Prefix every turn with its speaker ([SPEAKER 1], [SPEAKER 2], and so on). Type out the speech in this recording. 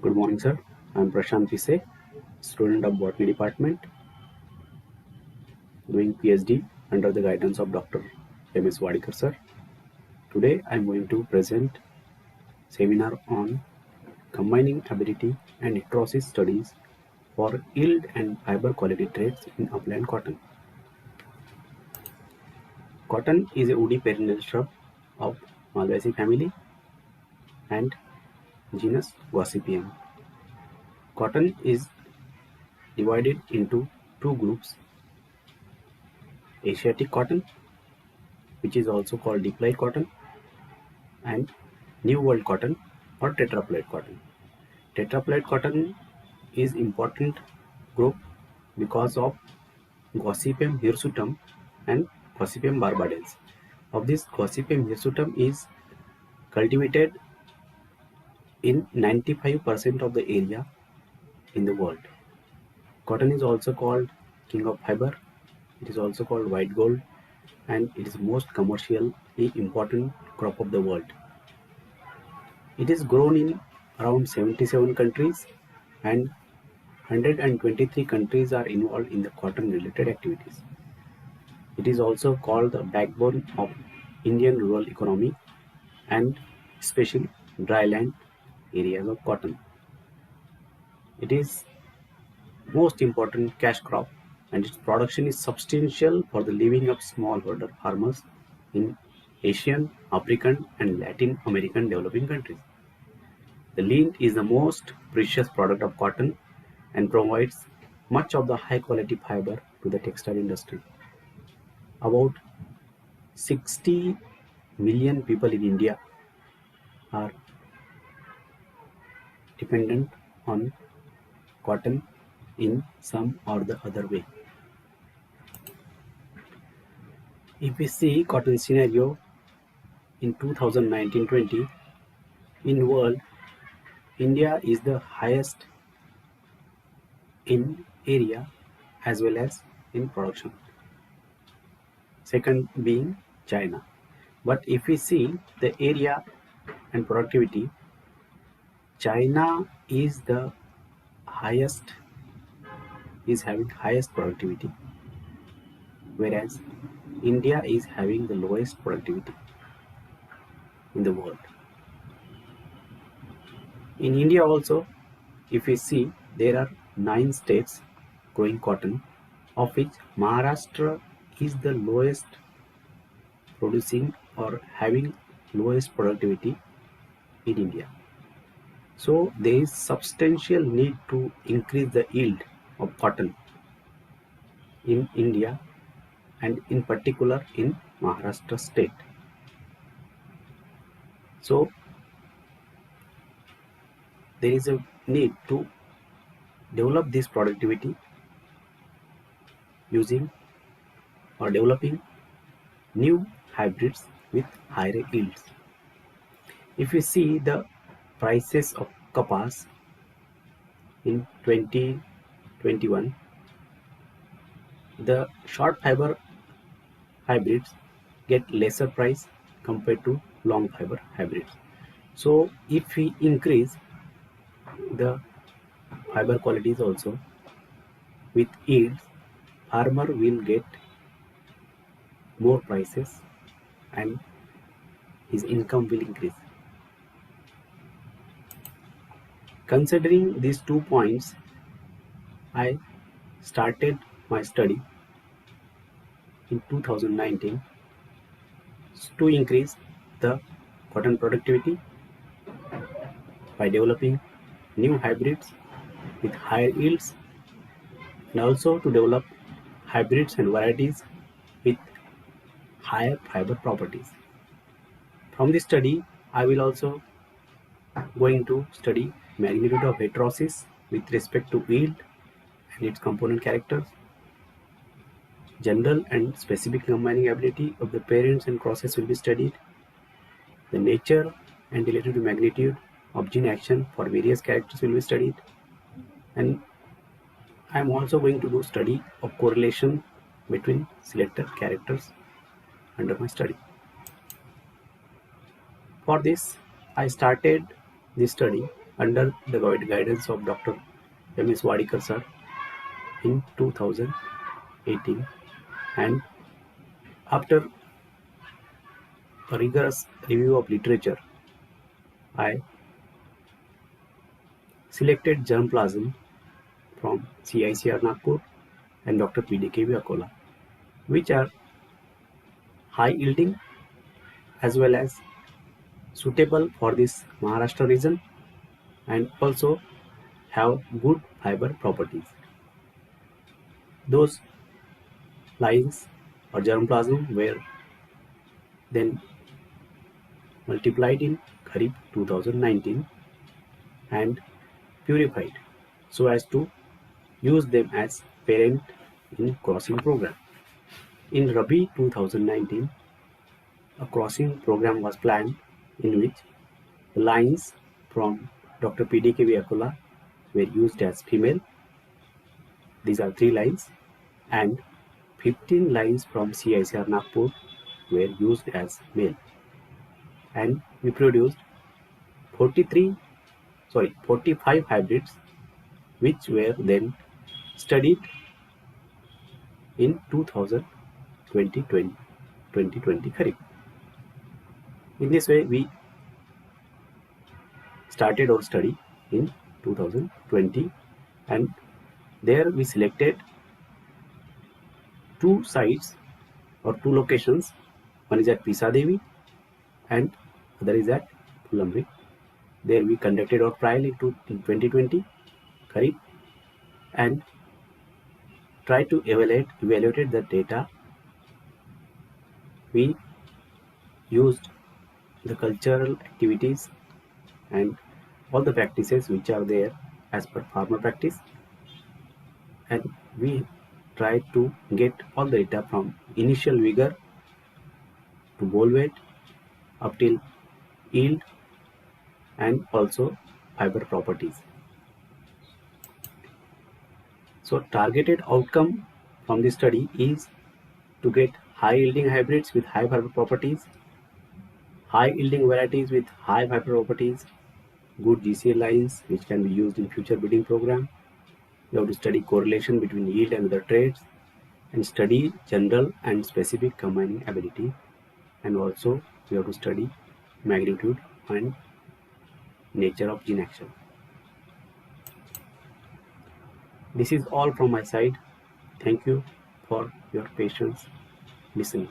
[SPEAKER 1] Good morning, sir. I'm Prashant Pise, student of Botany Department, doing PhD under the guidance of Dr. M.S. Wadikar, sir. Today, I'm going to present seminar on combining ability and heterosis studies for yield and fiber quality traits in upland cotton. Cotton is a woody perennial shrub of Malvaceae family and genus Gossypium. Cotton is divided into two groups: Asiatic cotton, which is also called diploid cotton, and New World cotton or tetraploid cotton. Tetraploid cotton is important group because of Gossypium hirsutum and Gossypium barbadens. Of this, Gossypium hirsutum is cultivated in 95% of the area in the world. Cotton is also called king of fiber. It is also called white gold, and it is most commercially important crop of the world. It is grown in around 77 countries, and 123 countries are involved in the cotton related activities. It is also called the backbone of Indian rural economy and especially dryland areas of cotton. It is most important cash crop, and its production is substantial for the living of smallholder farmers in Asian, African and Latin American developing countries. The lint is the most precious product of cotton and provides much of the high quality fiber to the textile industry. About 60 million people in India are dependent on cotton in some or the other way. If we see cotton scenario in 2019-20, in world, India is the highest in area as well as in production. Second being China. But if we see the area and productivity, China is the highest, is having highest productivity, whereas India is having the lowest productivity in the world. In India also, if we see, there are 9 states growing cotton, of which Maharashtra is the lowest producing or having lowest productivity in India. So there is substantial need to increase the yield of cotton in India, and in particular in Maharashtra state. So there is a need to develop this productivity using or developing new hybrids with higher yields. If we see the prices of kapas in 2021, the short fiber hybrids get lesser price compared to long fiber hybrids. So if we increase the fiber qualities also with yields, farmer will get more prices and his income will increase. Considering these 2 points, I started my study in 2019 to increase the cotton productivity by developing new hybrids with higher yields, and also to develop hybrids and varieties with higher fiber properties. From this study, I will also going to study magnitude of heterosis with respect to yield and its component characters, general and specific combining ability of the parents and crosses will be studied, the nature and relative to magnitude of gene action for various characters will be studied, and I am also going to do study of correlation between selected characters under my study. For this, I started this study under the guidance of Dr. M.S. Wadikar sir in 2018, and after a rigorous review of literature, I selected germplasm from CICR Nagpur and Dr. PDKV Akola, which are high yielding as well as suitable for this Maharashtra region and also have good fiber properties. Those lines or germplasm were then multiplied in Kharif 2019 and purified so as to use them as parent in crossing program. In Rabi 2019, a crossing program was planned in which the lines from Dr. PDKV Akola were used as female. These are 3 lines, and 15 lines from CICR Nagpur were used as male, and we produced 45 hybrids, which were then studied in 2020 Kharif. In this way, we started our study in 2020, and there we selected 2 sites or 2 locations. One is at Pisadevi and other is at Pulamri. There we conducted our trial in 2020 Kharif and tried to evaluate the data. We used the cultural activities and all the practices which are there as per farmer practice, and we tried to get all the data from initial vigor to bole weight up till yield and also fiber properties. So targeted outcome from this study is to get high yielding hybrids with high fiber properties, high yielding varieties with high fiber properties, good GCL lines which can be used in future breeding program. We have to study correlation between yield and other traits, and study general and specific combining ability, and also we have to study magnitude and nature of gene action. This is all from my side. Thank you for your patience listening.